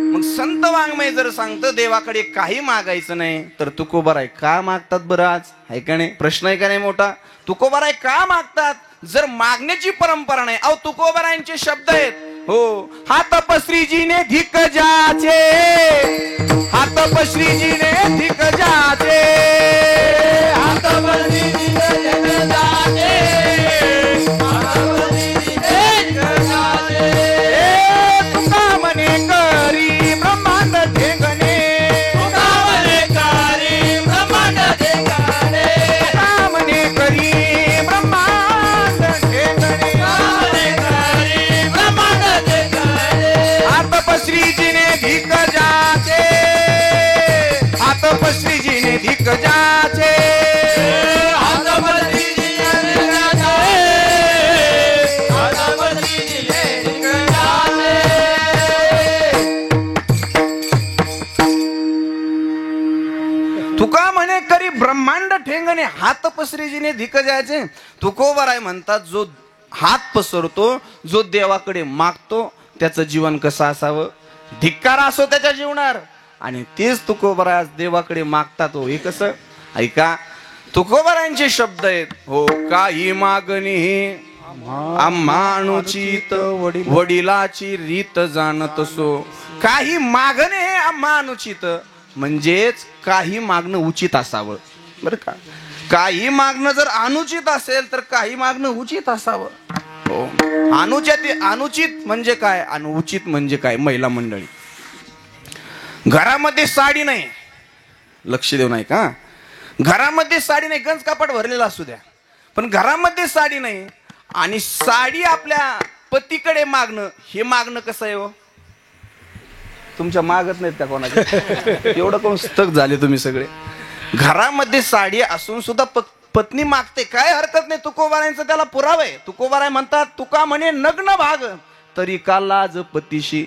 मग संत वाङ्मय जर सांगतं देवाकडे काही मागायचं नाही तर तुकोबाराय का मागतात बरं आज? आहे का नाही? प्रश्न आहे का नाही मोठा? तुकोबाराय का मागतात जर मागण्याची परंपरा नाही? अहो तुकोबारायांचे शब्द आहेत, हो, हात पश्रीजीने धिक जाचे, हात पश्रीजीने धिक जाचे, हात पश्रीजीने धिक जाचे, हात पश्रीजीने धिक जाचे. तुका म्हणे करी ब्रह्मांड ठेंगणे, तुका म्हणे करी ब्रह्मांड ठेंगणे, तुका म्हणे करी ब्रह्मांड ठेंगणे, श्रीजीने धिक जाचे, हात श्रीजीने धिक जाचे, हात श्रीजीने धिक जाचे, हात श्रीजीने धिक जाचे. तुका म्हणे करी ब्रह्मांड ठेंगणे, हात श्रीजीने धिक जायचे. तुकोबाराय म्हणतात जो हात पसरतो, जो देवाकडे मागतो त्याचं जीवन कसं असावं? धिक्कार असो त्याच्या जीवनावर. आणि तेच तुकोबाराय आज देवाकडे मागतात. हो, हे कसं? ऐका, तुकोबारायांचे शब्द आहेत, हो, काही मागणी आम्हानुचित वडिलाची रीत जाणत सो. काही मागणे हे आम्हानुचित म्हणजेच काही मागणं उचित असावं, बरं का? काही मागणं जर अनुचित असेल तर काही मागणं उचित असावं. अनुचित म्हणजे काय आणि उचित म्हणजे काय? महिला मंडळी, घरामध्ये साडी नाही, लक्ष देऊ नाही का? घरामध्ये साडी नाही, गंज कापड भरलेला असू द्या, पण घरामध्ये साडी नाही आणि साडी आपल्या पतीकडे मागणं, हे मागणं कसं आहे हो? तुमच्या मागत नाहीत त्या कोणाच्या? एवढं कोण स्तक झाले तुम्ही सगळे? घरामध्ये साडी असून सुद्धा पत्नी मागते, काय हरकत नाही. तुकोबारायांचा त्याला पुरावा आहे. तुकोबाराय म्हणतात, तुका म्हणे नग्न भाग तरी का लाज पतीशी.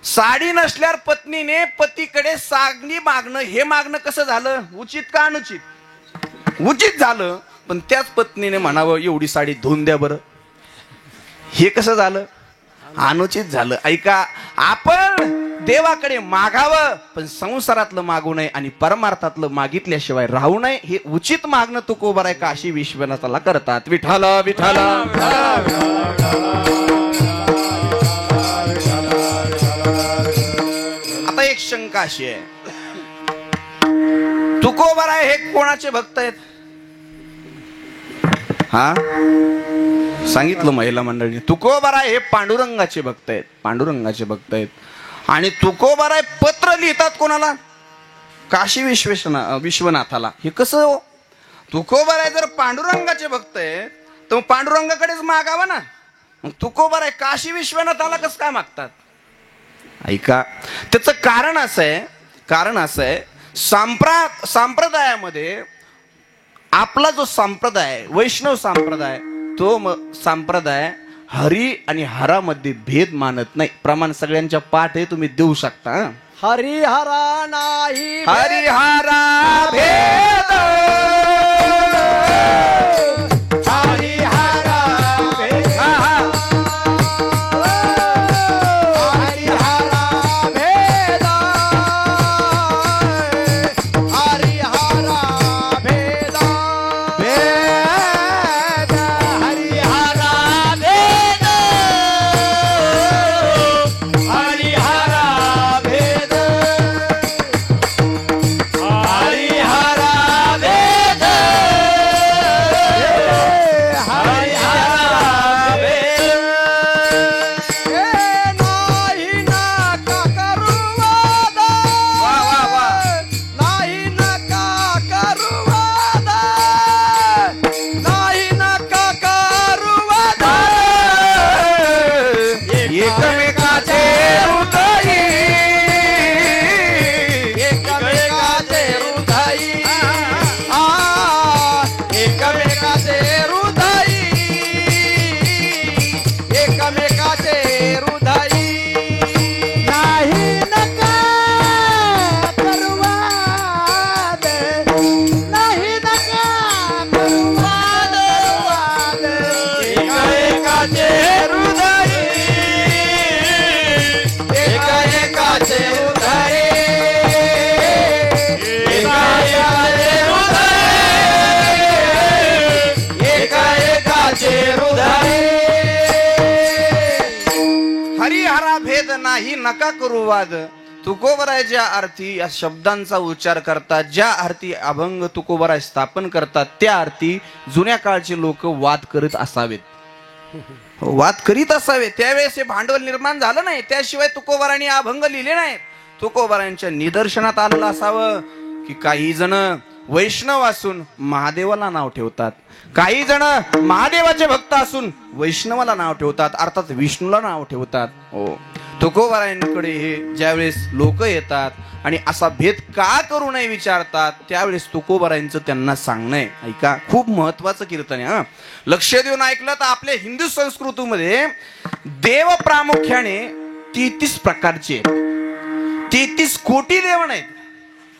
साडी नसल्यावर पत्नीने पतीकडे साडी मागणं, हे मागणं कसं झालं? उचित का अनुचित? उचित झालं. पण त्याच पत्नीने म्हणावं एवढी साडी धुवून द्या बरं, हे कसं झालं? अनुचित झालं. ऐका, आपण देवाकडे मागावं पण संसारातलं मागू नये आणि परमार्थातलं मागितल्याशिवाय राहू नये. हे उचित मागणं तुकोबाराय काशी विश्वनाथाला करतात. विठ्ठल विठ्ठल. आता एक शंका अशी आहे, तुकोबाराय हे कोणाचे भक्त आहेत? हा, सांगितलं महिला मंडळी, तुकोबाराय हे पांडुरंगाचे भक्त आहेत, पांडुरंगाचे भक्त आहेत. आणि तुकोबाराय पत्र लिहितात कोणाला? काशी विश्वनाथाला. हे कसं हो? तुकोबाराय जर पांडुरंगाचे भक्त आहेत तर पांडुरंगाकडेच मागावं ना. मग तुकोबाराय काशी विश्वनाथाला कसं काय मागतात? ऐका, त्याचं कारण असं आहे, संप्रदायामध्ये आपला जो संप्रदाय वैष्णव संप्रदाय, तो संप्रदाय हरी आणि हरामध्ये भेद मानत नाही. प्रमाण सगळ्यांच्या पाठ आहे, तुम्ही देऊ शकता. हरिहरा नाही हरिहरा भेद, हरिहरा भेद, हरिहरा भेद, हरिहरा भेद, भेद, हरिहरा भेद, हरिहरा भेद, हरिहरा भेद. नका करू वाद, तुकोबरायच्या अर्थी या शब्दांचा उच्चार करतात, ज्या अर्थी अभंग तुकोबराय स्थापन करतात त्या अर्थी जुन्या काळचे लोक वाद करत असावेत, वाद करीत असावे. त्यावेळेस हे भांडवल निर्माण झालं नाही, त्याशिवाय तुकोबारांनी अभंग लिहिले नाही. तुकोबारांच्या निदर्शनात आलेलं असावं की काही जण वैष्णव असून महादेवाला नाव ठेवतात, काही जण महादेवाचे भक्त असून वैष्णवाला नाव ठेवतात, अर्थात विष्णूला नाव ठेवतात. हो, तुकोबारायांकडे हे ज्यावेळेस लोक येतात आणि असा भेद का करू नये विचारतात, त्यावेळेस तुकोबारायांचं त्यांना सांगणं आहे. ऐका, खूप महत्वाचं कीर्तन आहे. लक्ष देऊन ऐकलं तर आपल्या हिंदू संस्कृतीमध्ये देव प्रामुख्याने 33 प्रकारचे, 33 कोटी देव नाहीत,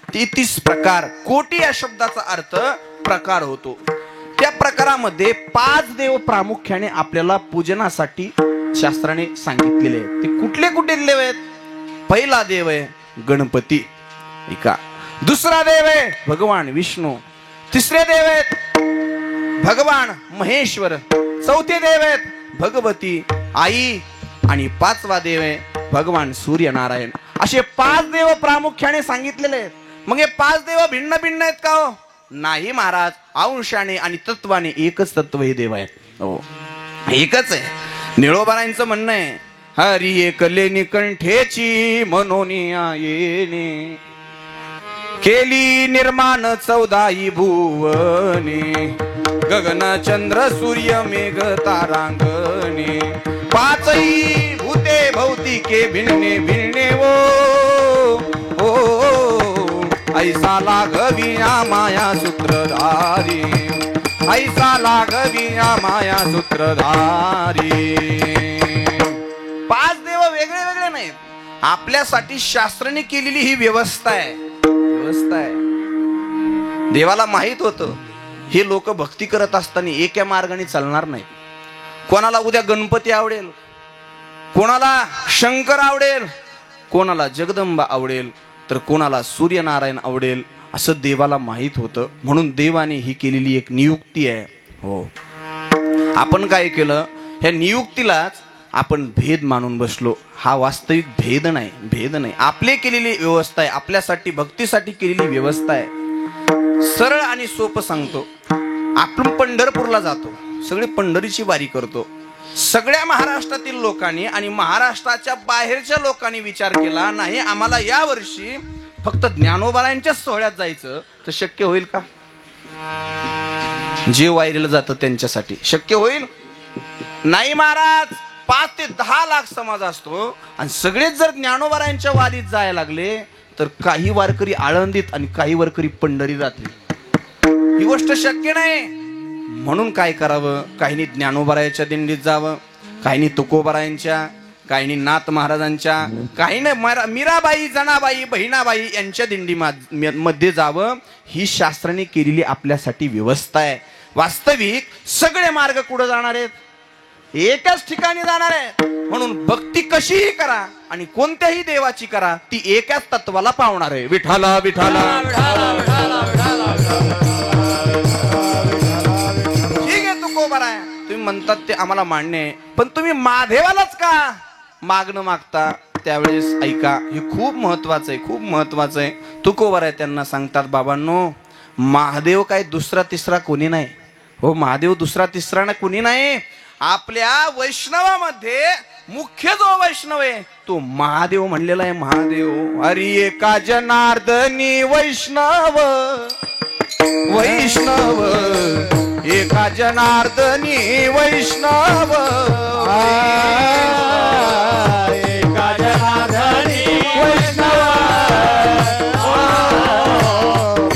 33 प्रकार. कोटी या शब्दाचा अर्थ प्रकार होतो. त्या प्रकारामध्ये 5 देव प्रामुख्याने आपल्याला पूजनासाठी शास्त्राने सांगितलेले आहेत. ते कुठले कुठले देव आहेत? पहिला देव आहे गणपती, ऐका. दुसरा देव आहे भगवान विष्णू. तिसरे देव आहेत भगवान महेश्वर. चौथे देव आहेत भगवती आई. आणि 5वा देव आहे भगवान सूर्यनारायण. असे 5 देव प्रामुख्याने सांगितलेले आहेत. मग हे 5 देव भिन्न भिन्न आहेत का हो? नाही महाराज, अंशाने आणि तत्वाने एकच तत्व हे देव आहेत. हो, एकच आहे. निळोबारांचं म्हणणं आहे, हरी एकले निकंठेची मनोनिया येणे, केली निर्माण 14 भुवने, गगन चंद्र सूर्य मेघ तारांगणे, 5 भूते भौतिके भिन्ने भिन्ने वो, ऐसा लागविया माया सूत्रधारी, ऐसा लागविया माया सूत्रधारी. 5 देव वेगळे वेगळे नाहीत, आपल्यासाठी शास्त्राने केलेली ही व्यवस्था आहे. व्यवस्था आहे. देवाला माहित होतं हे लोक भक्ती करत असताना एका मार्गाने चालणार नाही. कोणाला उद्या गणपती आवडेल, कोणाला शंकर आवडेल, कोणाला जगदंबा आवडेल, तर कोणाला सूर्यनारायण आवडेल, असं देवाला माहित होतं. म्हणून देवाने ही केलेली एक नियुक्ती आहे. हो, आपण काय केलं, ह्या नियुक्तीलाच आपण भेद मानून बसलो. हा वास्तविक भेद नाही, भेद नाही. आपले केलेली व्यवस्था आहे, आपल्यासाठी भक्तीसाठी केलेली व्यवस्था आहे. सरळ आणि सोपं सांगतो. आपण पंढरपूरला जातो, सगळे पंढरीची वारी करतो. सगळ्या महाराष्ट्रातील लोकांनी आणि महाराष्ट्राच्या बाहेरच्या लोकांनी विचार केला, नाही आम्हाला या वर्षी फक्त ज्ञानोबारायांच्या सोहळ्यात जायचं, तर शक्य होईल का? जे वारीला जातं त्यांच्यासाठी शक्य होईल? नाही महाराज. 5 ते 10 लाख समाज असतो आणि सगळेच जर ज्ञानोबारायांच्या वारीत जायला लागले तर काही वारकरी आळंदीत आणि काही वारकरी पंढरी राहतील. ही गोष्ट शक्य नाही. म्हणून काय करावं, काहींनी ज्ञानोबारायांच्या दिंडीत जावं, काहींनी तुकोबारायांच्या, काहींनी नाथ महाराजांच्या, काहींनी मीराबाई, जनाबाई, बहिणाबाई यांच्या दिंडी मध्ये जावं. ही शास्त्राने केलेली आपल्यासाठी व्यवस्था आहे. वास्तविक सगळे मार्ग कुठे जाणार आहेत? एकाच ठिकाणी जाणार आहे. म्हणून भक्ती कशीही करा आणि कोणत्याही देवाची करा, ती एकाच तत्वाला पावणार आहे. विठाला विठाला. ठीक आहे तुकोबाराय, तुम्ही म्हणतात ते आम्हाला मान्य आहे, पण तुम्ही महादेवालाच का मागणं मागता? त्यावेळेस ऐका, हे खूप महत्वाचं आहे, खूप महत्वाचं आहे. तुकोबाराय त्यांना सांगतात, बाबांनो, महादेव काय दुसरा तिसरा कोणी नाही. हो, महादेव दुसरा तिसरा ना कोणी नाही. आपल्या वैष्णवामध्ये मुख्य जो वैष्णव आहे तो महादेव म्हणलेला आहे. महादेव. हरी एका जनार्दनी वैष्णव, वैष्णव एका जनार्दनी वैष्णव, एका जनार्दनी वैष्णव,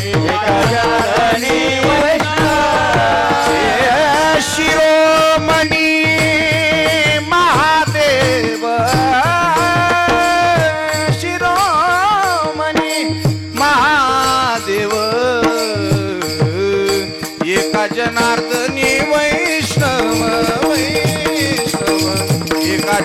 एका जनार्दनी वैष्णव, शिरोमणी महादेव, शिरोमणी महादेव एका जनार्दनी वैष्णव, वैष्णव एका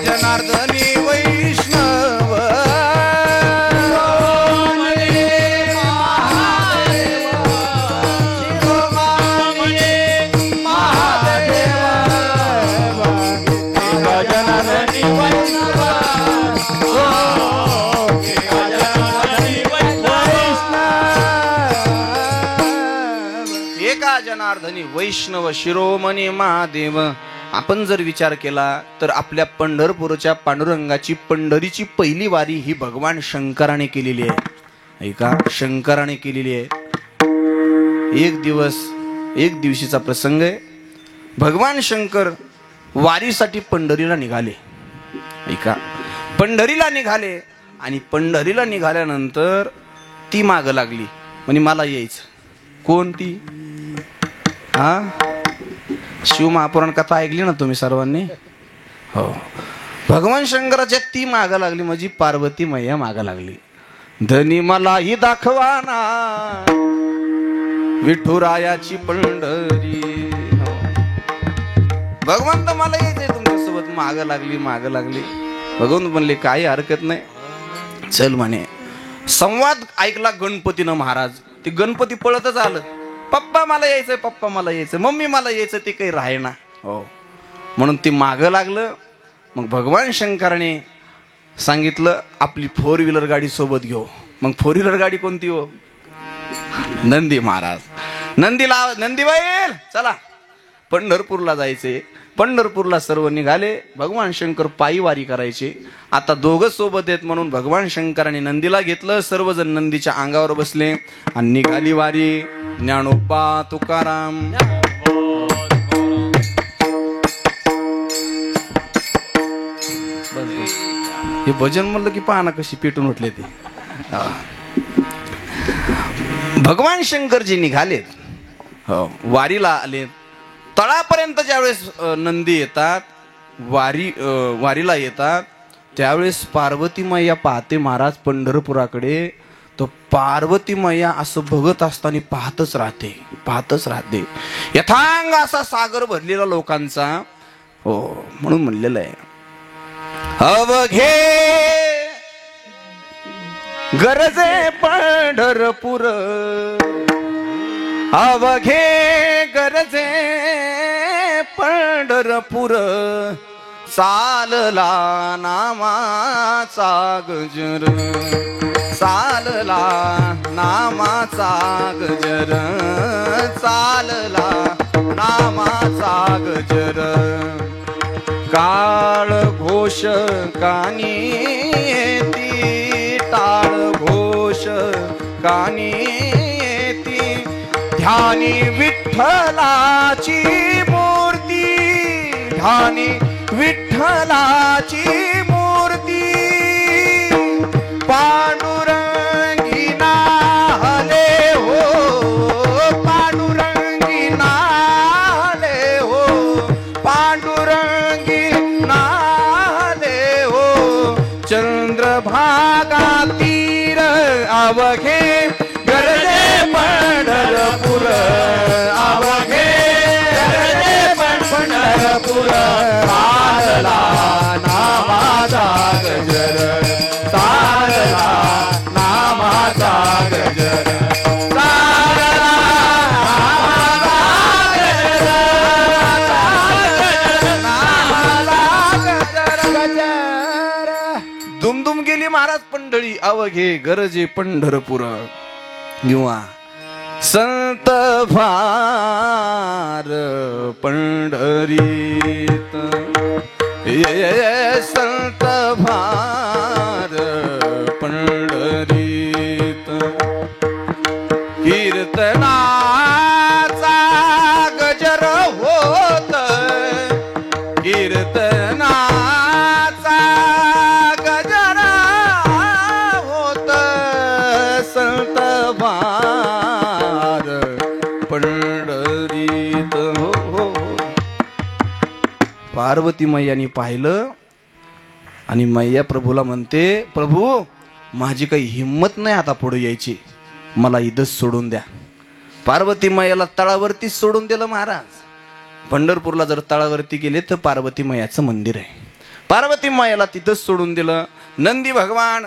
धनी वैष्णव शिरोमणी महादेव. आपण जर विचार केला तर आपल्या पंढरपूरच्या पांडुरंगाची पंढरीची पहिली वारी ही भगवान शंकराने केलेली आहे. ऐका, शंकराने केलेली आहे. एक दिवशीचा प्रसंग आहे. भगवान शंकर वारीसाठी पंढरीला निघाले. ऐका, पंढरीला निघाले आणि पंढरीला निघाल्यानंतर ती मागं लागली म्हणे मला यायचं. कोण ती? हा, शिवमहापुराण कथा ऐकली ना तुम्ही सर्वांनी? हो. भगवान शंकराच्या ती मागं लागली म्हणजे पार्वती मैया मागं लागली. धनी मलाही दाखवाना विठुरायाची पंढरी. भगवंत मला यायचंय तुमच्यासोबत. मागं लागली. भगवंत म्हणले काही हरकत नाही, चल म्हणे. संवाद ऐकला गणपतीनं महाराज. ते गणपती पळतच आलं. पप्पा मला यायचंय, मम्मी मला यायचं. ते काही राहेना. हो, म्हणून ते मागं लागलं. मग भगवान शंकराने सांगितलं आपली 4 व्हीलर गाडी सोबत घेऊ. मग 4 व्हीलर गाडी कोणती हो? नंदी महाराज. नंदी बैल, चला पंढरपूरला जायचे. पंढरपूरला सर्व निघाले. भगवान शंकर पायी वारी करायचे. आता दोघं सोबत आहेत म्हणून भगवान शंकराने नंदीला घेतलं. सर्वजण नंदीच्या अंगावर बसले आणि निघाली वारी. ज्ञानोबा तुकाराम. हे भजन म्हणलं की पाहना कशी पेटून उठले ते. भगवान शंकरजी निघालेत. हो, वारीला आले. तळापर्यंत ज्यावेळेस नंदी येतात, वारीला येतात, त्यावेळेस पार्वती मैया पाहते महाराज पंढरपुराकडे. तो पार्वती मैया असं बघत असताना पाहतच राहते. यथांग असा सागर भरलेला लोकांचा. हो, म्हणून म्हणलेलं आहे अवघे गरजे पंढरपूर, अवघे गरजे पंढरपूर, चालला नामाचा गजर, चालला नामाचा गजर, चालला नामाचा गजर. काळ घोष कानी येती, टाळ घोष कानी येती, ध्यानी विठ्ठलाची मूर्ती, ध्यानी विठ्ठलाची मूर्ती. पांडुरंगी नाहले हो, पांडुरंगी नाहले हो, पांडुरंगी नाहले हो. चंद्रभागा तीर अवघे गरजे पंढरपूर, अवघे गरजे पंढरपूर. चालला नामाचा गजर, चालला नामाचा गजर, चालला नामाचा गजर. दुमदुम गेली महाराज पंढरी. अवघे गरजे पंढरपूर. किंवा संत फार पंढरीत, संत फार पंढरीत. कीर्तनाचा गजर होत, कीर्तनाचा गजर होत. संत फार पंढरीत. हो. पार्वती मैयानी पाहिलं आणि मैया प्रभूला म्हणते, प्रभू माझी काही हिंमत नाही आता पुढे यायची, मला इथंच सोडून द्या. पार्वती मैयाला तळावरतीच सोडून दिलं महाराज. पंढरपूरला जर तळावरती गेले तर पार्वती मैयाचं मंदिर आहे. पार्वती मैयाला तिथंच सोडून दिलं. नंदी भगवान,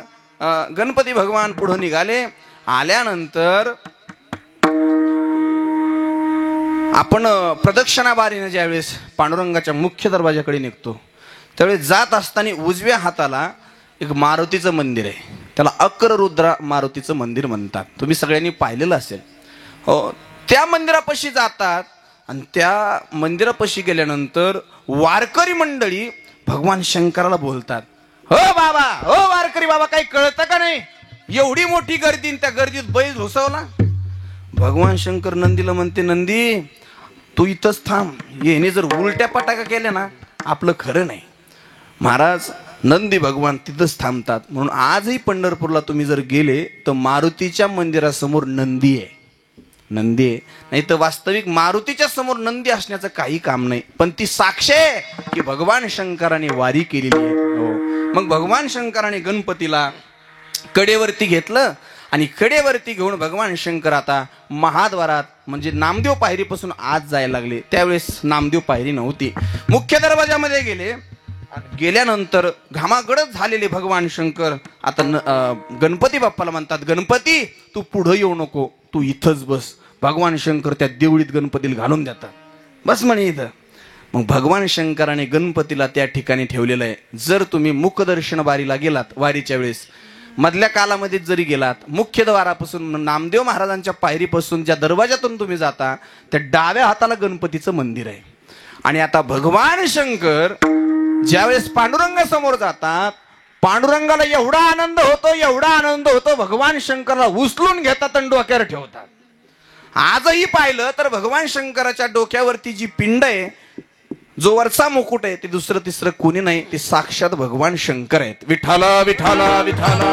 गणपती भगवान पुढे निघाले. आल्यानंतर आपण प्रदक्षिणाबारीने ज्यावेळेस पांडुरंगाच्या मुख्य दरवाजाकडे निघतो त्यावेळेस जात असताना उजव्या हाताला एक मारुतीचं मंदिर आहे. त्याला अक्ररुद्रा मारुतीचं मंदिर म्हणतात. तुम्ही सगळ्यांनी पाहिलेलं असेल. हो, त्या मंदिरापाशी जातात आणि त्या मंदिरापाशी गेल्यानंतर वारकरी मंडळी भगवान शंकराला बोलतात, हो बाबा, हो वारकरी बाबा, काही कळतं का नाही? एवढी मोठी गर्दी, त्या गर्दीत बैल घुसवला. भगवान शंकर नंदीला म्हणते, नंदी तू इथंच थांब, येणे जर उलट्या पटाका केल्या ना आपलं खरं नाही. महाराज नंदी भगवान तिथंच थांबतात. म्हणून आजही पंढरपूरला तुम्ही जर गेले तर मारुतीच्या मंदिरासमोर नंदी आहे, नंदी आहे. नाही तर वास्तविक मारुतीच्या समोर नंदी असण्याचं काही काम नाही, पण ती साक्ष आहे की भगवान शंकराने वारी केलेली आहे. हो. मग भगवान शंकराने गणपतीला कडेवरती घेतलं आणि कडेवरती घेऊन भगवान शंकर आता महाद्वारात म्हणजे नामदेव पायरीपासून आत जायला लागले. त्यावेळेस नामदेव पायरी नव्हती. मुख्य दरवाजामध्ये गेले. गेल्यानंतर घामागडच झालेले भगवान शंकर आता गणपती बाप्पाला म्हणतात, गणपती तू पुढं येऊ नको, तू इथंच बस. भगवान शंकर त्या देवळीत गणपतीला घालून देतात, बस म्हणे इथं. मग भगवान शंकराने गणपतीला त्या ठिकाणी ठेवलेलं आहे. जर तुम्ही मुखदर्शन वारीला गेलात, वारीच्या वेळेस मधल्या कालामध्ये जरी गेलात, मुख्य द्वारापासून नामदेव महाराजांच्या पायरीपासून ज्या दरवाजातून तुम्ही जाता त्या डाव्या हाताला गणपतीचं मंदिर आहे. आणि आता भगवान शंकर ज्यावेळेस पांडुरंगासमोर जातात, पांडुरंगाला एवढा आनंद होतो, एवढा आनंद होतो, भगवान शंकराला उचलून घेतात आणि डोक्यावर ठेवतात. आजही पाहिलं तर भगवान शंकराच्या डोक्यावरती जी पिंड आहे, जो वरचा मुकुट आहे, ते दुसरं तिसरं कोणी नाही, ते साक्षात भगवान शंकर आहेत. विठाला विठाला विठाला.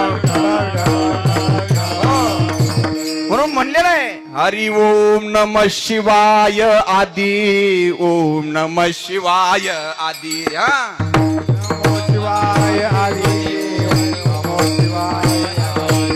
म्हणून म्हणलेलं आहे, हरी ओम नमः शिवाय आदी, ओम नमः शिवाय आदी. शिवाय आदी,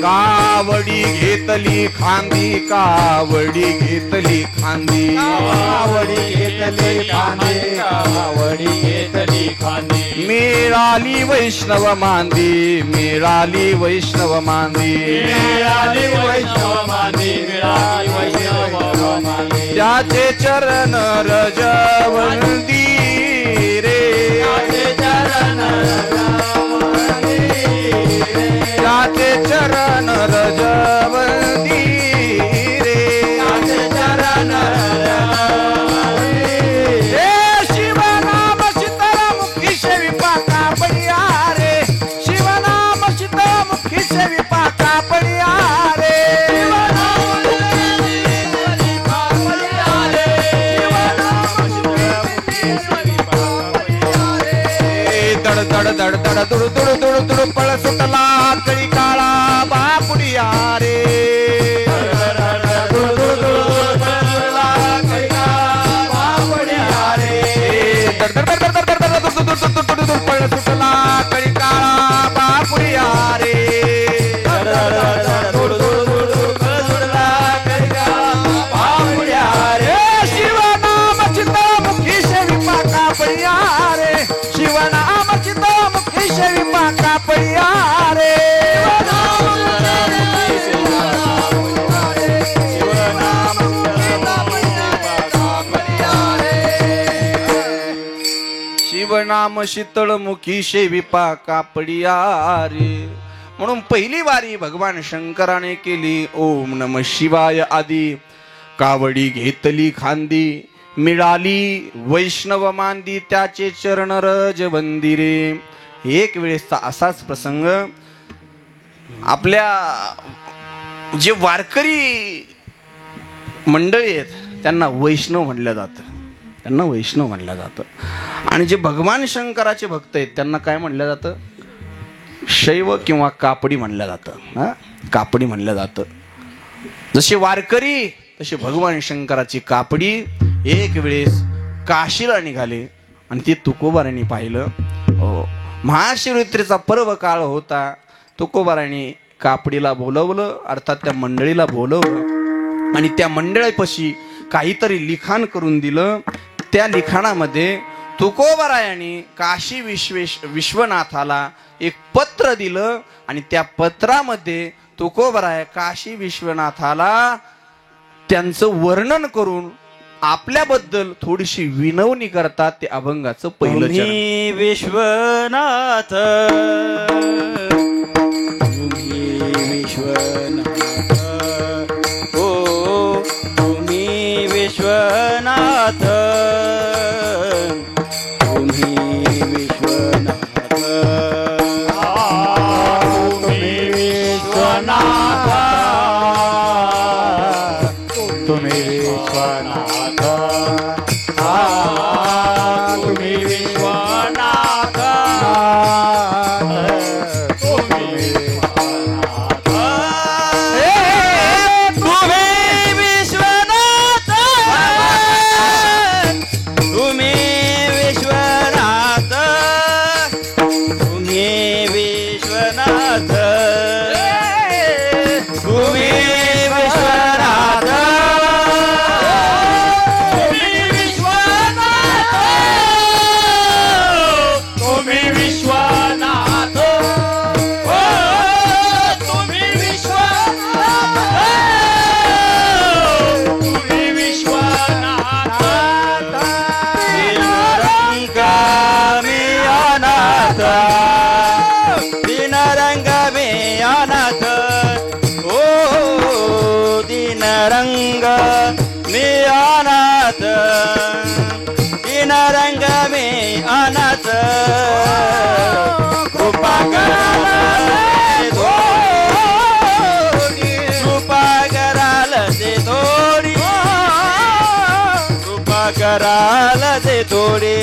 कावडी घेतली खांदी, कावडी घेतली खांदी, कावडी घेतली खांदी, कावडी घेतली खांदी. मिळाली वैष्णव मांदी, मिळाली वैष्णव मांदी, मिळाली वैष्णव मांदी, मिळाली वैष्णव मांदी. त्याचे चरण रजवंती रे, त्याचे चरण रजवंती रे, त्याचे चरण रजवंती रे, त्याचे चरण रजवंती रे. शिवनाम शीतलमुखी सेविका पडिया रे, शिवनाम शीतलमुखी सेविका पडिया रे. दड दड दड दुड दुड दुड दुड पळ सुटला कळी काळा बापुडिया रे. दुड दुड दुड पळ सुटला कळी काळा बापुडिया रे. दड दड दड दड दड दुड दुड दुड दुड दुड पळ सुटला कळी काळा बापुडिया रे. दड दड दड दुड दुड दुड दुड पळ सुटला कळी काळा बापुडिया रे. शिवनाम चित्तमुखी सेविका पडिया रे, शिवनाम चित्तमुखी सेविका पडिया रे. शिवनाम शीतळमुखी सेविका कापडिया रे. म्हणून पहिली वारी भगवान शंकराने केली. ओम नमः शिवाय आदी, कावडी घेतली खांदी, मिळाली वैष्णव मांदी, त्याचे चरण रजवंती रे. एक वेळेसचा असाच प्रसंग. आपल्या जे वारकरी मंडळी आहेत त्यांना वैष्णव म्हणलं जातं, त्यांना वैष्णव म्हणलं जातं. आणि जे भगवान शंकराचे भक्त आहेत त्यांना काय म्हणलं जातं? शैव किंवा कापडी म्हणलं जातं. कापडी म्हणलं जातं. जसे वारकरी तसे भगवान शंकराची कापडी. एक वेळेस काशीला निघाले आणि ते तुकोबारांनी पाहिलं. महाशिवरात्रीचा पर्व काळ होता. तुकोबारांनी कापडीला बोलवलं, अर्थात त्या मंडळीला बोलवलं आणि त्या मंडळीपाशी काहीतरी लिखाण करून दिलं. त्या लिखाणामध्ये तुकोबारायांनी काशी विश्वनाथाला एक पत्र दिलं आणि त्या पत्रामध्ये तुकोबाराय काशी विश्वनाथाला त्यांचं वर्णन करून आपल्याबद्दल थोडीशी विनवणी करतात. ते अभंगाचं पहिलं चरण. विश्वनाथ, विश्वनाथ, ओ तुम्ही विश्वनाथ, तुम्ही विश्वनाथ तुम्ही विश्वनाथ तुम्ही विश्वनाथ तुम्ही विश्वनाथ तुम्ही विश्वनाथ तुम्ही विश्वनाथ तुम्ही विश्वनाथ हो तुम्ही विश्वनाथ तुम्ही विश्वनाथ दीनरंग मी अनाथ दीनरंग मी अनाथ ओ दीनरंग मी अनाथ दीनरंग मी अनाथ कृपा कराल कृपा कराल ते थोडी कृपा कराल ते थोडी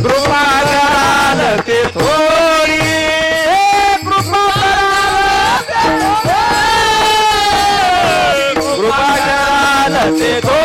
कृपा कराल ते थोडी कृपा कराल ते थोडी